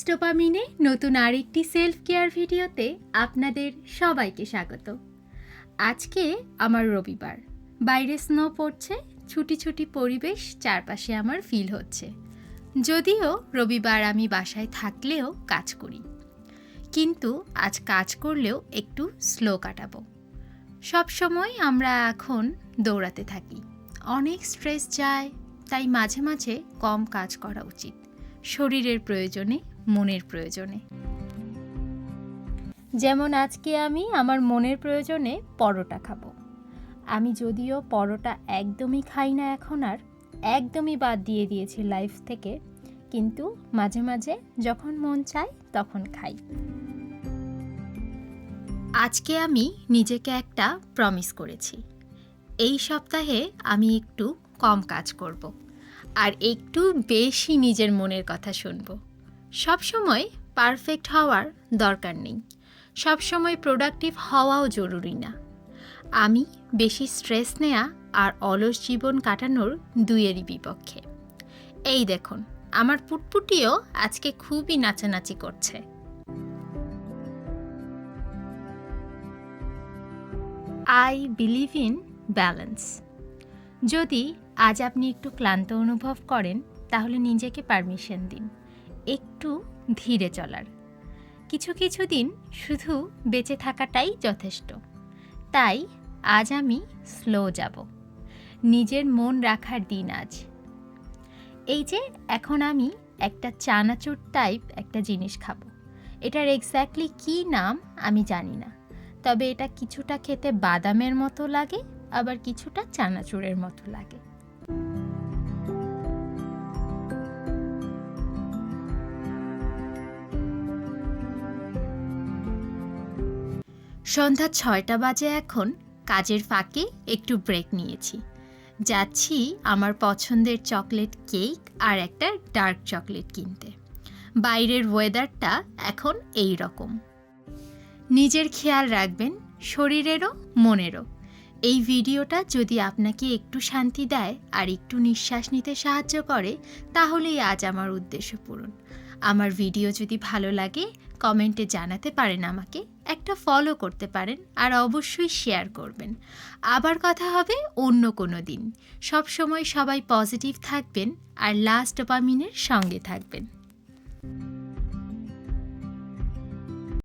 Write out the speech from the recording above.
ডোপামিনে নতুন আরেকটি self care ভিডিওতে আপনাদের সবাইকে স্বাগত। আজকে আমার রবিবার, বাইরে স্নো পড়ছে, ছুটি ছুটি পরিবেশ চারপাশে আমার ফিল হচ্ছে। যদিও রবিবার আমি বাসায় থাকলেও কাজ করি, কিন্তু আজ কাজ করলেও একটু স্লো কাটাবো। সবসময় আমরা এখন দৌড়াতে থাকি, অনেক স্ট্রেস যায়, তাই মাঝে মাঝে কম কাজ করা উচিত, শরীরের প্রয়োজনে, মনের প্রয়োজনে। যেমন আজকে আমি আমার মনের প্রয়োজনে পরোটা খাবো। আমি যদিও পরোটা একদমই খাই না এখন, আর একদমই বাদ দিয়ে দিয়েছি লাইফ থেকে, কিন্তু মাঝে মাঝে যখন মন চায় তখন খাই। আজকে আমি নিজেকে একটা প্রমিস করেছি, এই সপ্তাহে আমি একটু কম কাজ করব আর একটু বেশি নিজের মনের কথা শুনব। সবসময় পারফেক্ট হওয়ার দরকার নেই, সবসময় প্রোডাক্টিভ হওয়াও জরুরি না। আমি বেশি স্ট্রেস নেয়া আর অলস জীবন কাটানোর দুইয়েরই বিপক্ষে। এই দেখুন, আমার পুটপুটিও আজকে খুবই নাচানাচি করছে। I believe in balance. যদি আজ আপনি একটু ক্লান্ত অনুভব করেন, তাহলে নিজেকে পারমিশন দিন একটু ধীরে চলার। কিছু কিছু দিন শুধু বেঁচে থাকাটাই যথেষ্ট। তাই আজ আমি স্লো যাব, নিজের মন রাখার দিন আজ। এই যে এখন আমি একটা চানাচুর টাইপ একটা জিনিস খাবো, এটার এক্স্যাক্টলি কী নাম আমি জানি না, তবে এটা কিছুটা খেতে বাদামের মতো লাগে, আবার কিছুটা চানাচুরের মতো লাগে। সন্ধ্যা 6টা বাজে এখন। কাজের ফাঁকে একটু ব্রেক নিয়েছি, যাচ্ছি আমার পছন্দের চকলেট কেক আর একটা ডার্ক চকলেট কিনতে। বাইরের ওয়েদারটা এখন এই রকম। নিজের খেয়াল রাখবেন, শরীরেরও মনেরও। এই ভিডিওটা যদি আপনাকে একটু শান্তি দেয় আর একটু নিঃশ্বাস নিতে সাহায্য করে, তাহলেই আজ আমার উদ্দেশ্য পূরণ। আমার ভিডিও যদি ভালো লাগে কমেন্টে জানাতে পারেন, আমাকে একটা ফলো করতে পারেন, আর অবশ্যই শেয়ার করবেন। আবার কথা হবে অন্য কোনো দিন। সবসময় সবাই পজিটিভ থাকবেন আর লাস্ট ডোপামিনের সঙ্গে থাকবেন।